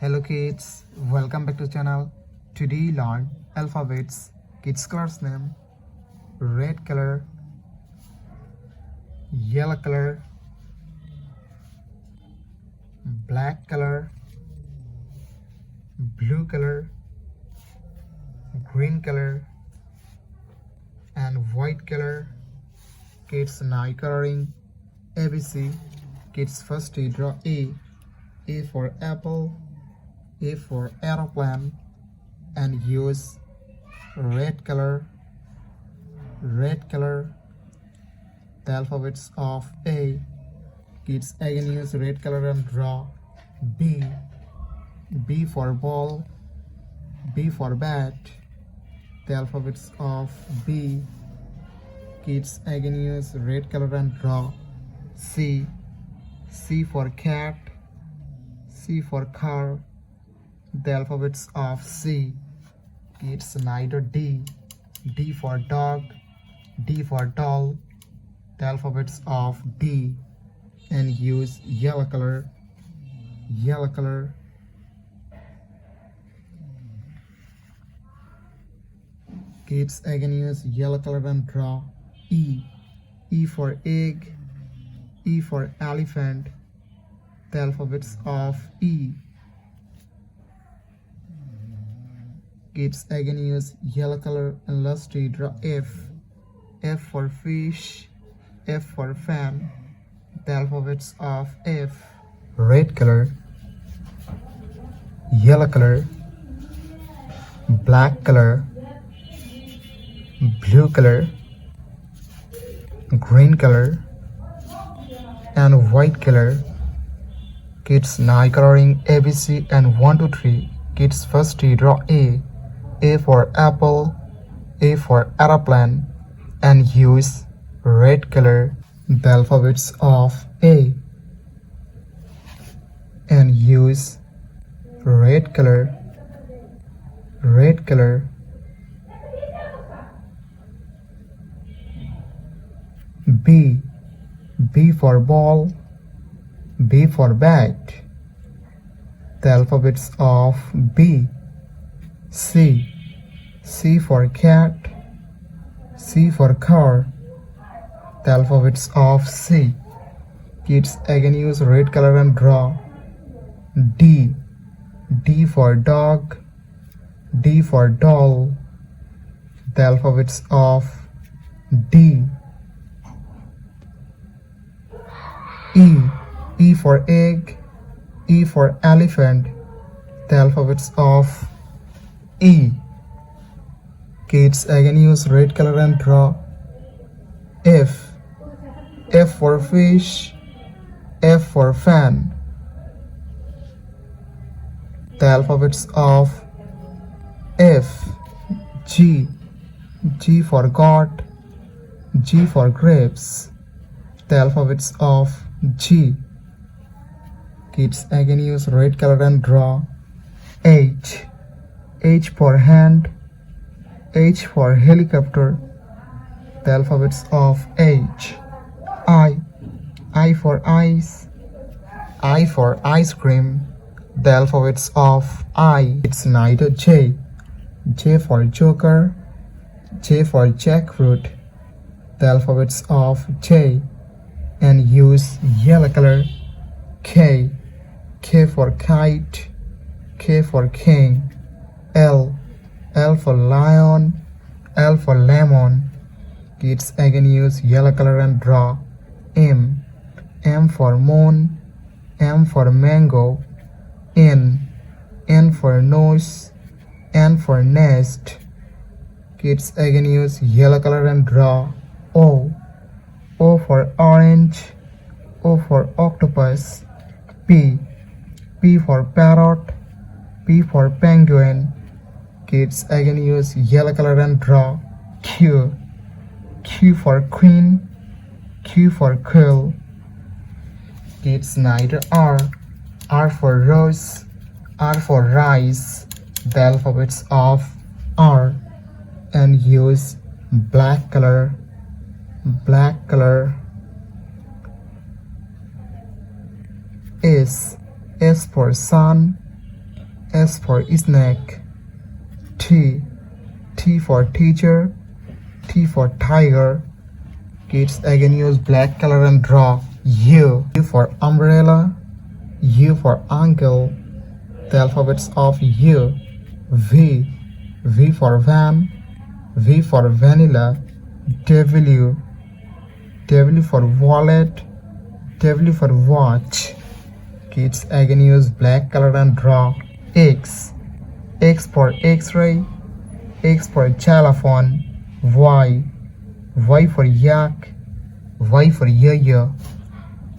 Hello kids, welcome back to channel. Today learn alphabets. Kids colors name: red color, yellow color, black color, blue color, green color, and white color. Kids night coloring ABC. Kids first draw A. A for apple, A for aeroplane, and use red color. The alphabets of A. Kids again use red color and draw B. B for ball, B for bat. The alphabets of B. Kids again use red color and draw C. C for cat, C for car. The alphabets of C. Kids neither D. D for dog, D for doll. The alphabets of D. And use yellow color. Kids again use yellow color and draw E. E for egg, E for elephant. The alphabets of E. Kids again use yellow color and lastly draw F. F for fish, F for fan. The alphabets of F. Red color, yellow color, black color, blue color, green color, and white color. Kids night coloring ABC and 1, 2, 3. Kids first draw A. A for apple, A for aeroplane, and use red color. The alphabets of A. And use red color. B. B for ball, B for bat. The alphabets of B. C. C for cat, C for car. The alphabets of C. Kids again use red color and draw D. D for dog, D for doll. The alphabets of D. E. E for egg, E for elephant. The alphabets of E. Kids again use red color and draw F. F for fish, F for fan. The alphabets of F. G. G for goat, G for grapes. The alphabets of G. Kids again use red color and draw H. H for hand, H for helicopter. The alphabets of H. I for ice, I for ice cream. The alphabets of I. It's neither J. J for joker, J for jackfruit. The alphabets of J. And use yellow color. K. K for kite, K for king. L. L for lion, L for lemon. Kids again use yellow color and draw M. M for moon, M for mango. N. N for nose, N for nest. Kids again use yellow color and draw O. O for orange, O for octopus. P. P for parrot, P for penguin. Kids again use yellow color and draw Q. Q for queen, Q for quill. Kids neither R. R for rose, R for rice. The alphabets of R. And use black color. S. S for sun, S for snake. T. T for teacher. T for tiger. Kids again use black color and draw. U. U for umbrella. U for uncle. The alphabets of U. V. V for van. V for vanilla. W. W for wallet. W for watch. Kids again use black color and draw. X. X for X-ray. X for xylophone. Y. Y for yak. Y for yo-yo.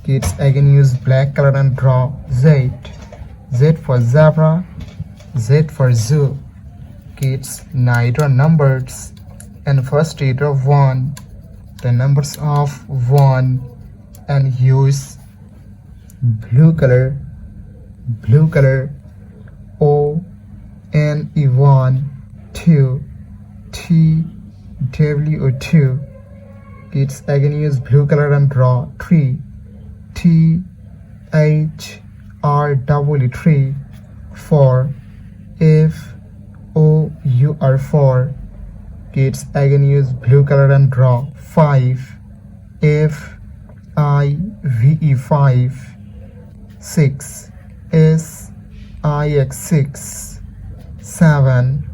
Kids again use black color and draw. Z. Z for zebra. Z for zoo. Kids now draw numbers, and first draw 1. The numbers of 1, and use blue color. O N E 1 2 T W 2. Kids again use blue color and draw 3. T H R W 3. 4 F O U R 4. Kids again use blue color and draw 5. F I V E 5. 6 S I X 6. 7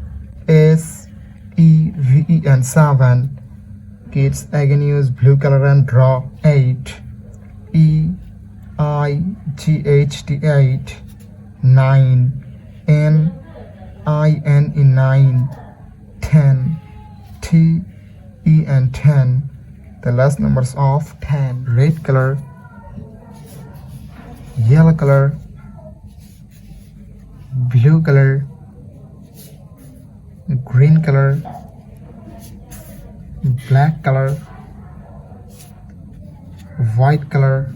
S E V E and 7. Kids again use blue color and draw 8. E I G H T 8. 9 N I N E 9. 10 T E and 10. The last numbers of 10. Red color, yellow color, blue color, green color, black color, white color.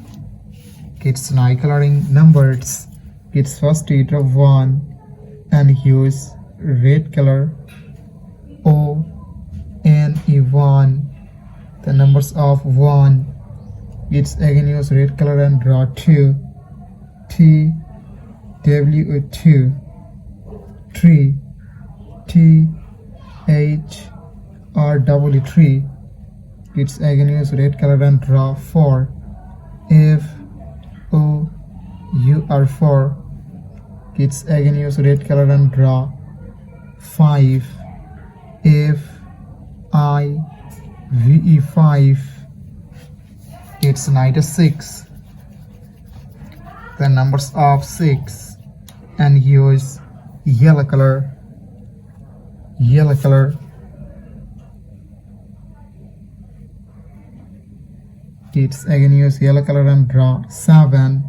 Kids now coloring numbers. Kids first draw 1 and use red color. O N E 1. The numbers of 1. Kids again use red color and draw 2. T W 2. 3 T H R W 3. Kids again use red color and draw 4. F O U R 4. Kids again use red color and draw 5. F I V E 5. Kids now 6. The numbers of 6, and use yellow color. Kids again use yellow color and draw 7.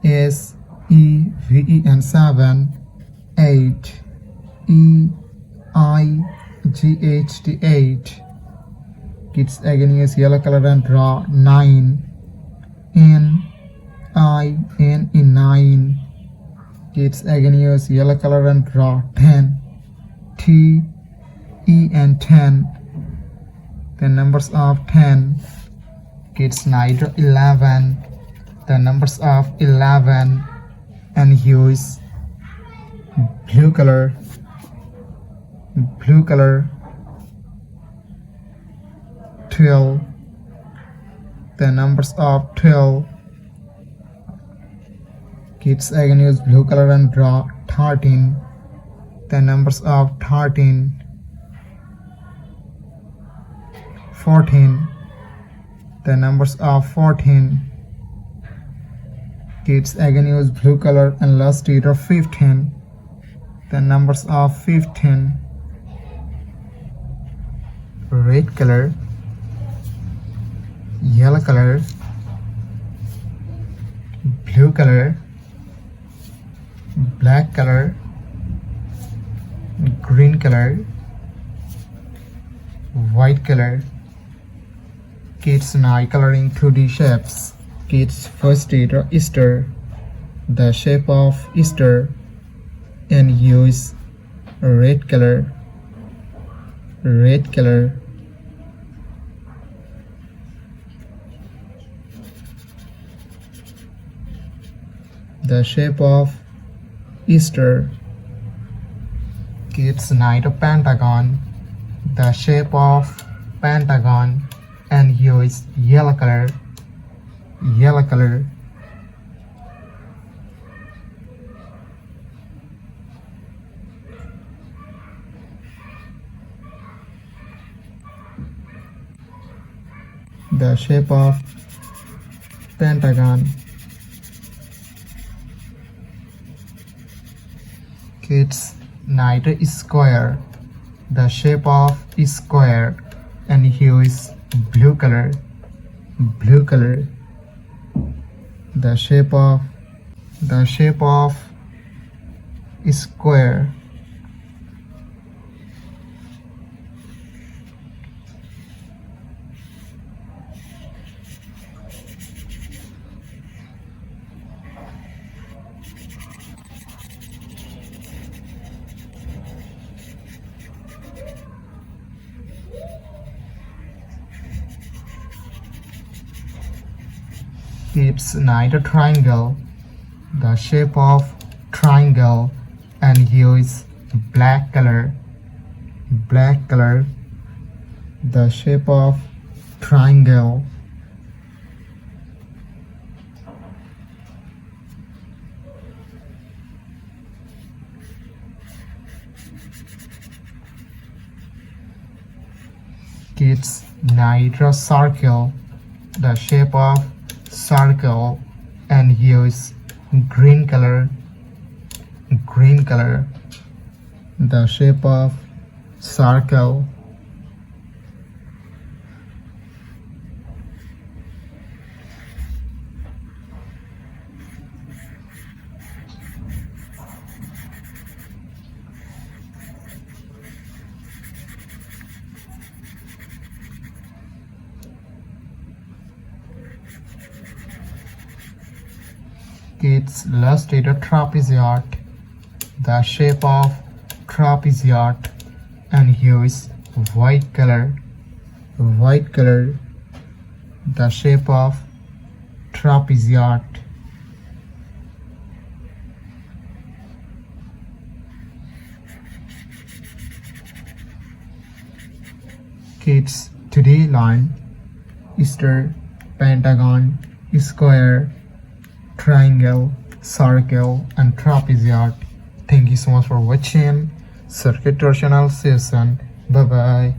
S E V E and 7. 8 E I G H T 8. Kids again use yellow color and draw 9. N I N E 9. Kids again use yellow color and draw 10. T E and 10. The numbers of 10. Kids now draw 11. The numbers of 11, and use blue color. 12. The numbers of 12. Kids again use blue color and draw 13. The numbers of 13. 14. The numbers of 14. Kids again use blue color and last draw 15. The numbers of 15. Red color, yellow color, blue color, black color, green color, white color. Kids now coloring 2D shapes. Kids first draw Easter, the shape of Easter, and use red color. The shape of Easter, Kids night a pentagon, the shape of pentagon, and here is yellow color, yellow color. The shape of pentagon. Kids night a square, the shape of square, and here is blue color, blue color. The shape of square. Kids night a triangle, the shape of triangle, and here is black color, black color. The shape of triangle. Kids night a circle, the shape of circle, and here is green color, green color. The shape of circle. Kids let's read a trapezoid, the shape of trapezoid, and here is white color, white color. The shape of trapezoid. Kids today learn star, pentagon, square, triangle, circle, and trapezoid. Thank you so much for watching. Circuit channel. See you soon. Bye bye.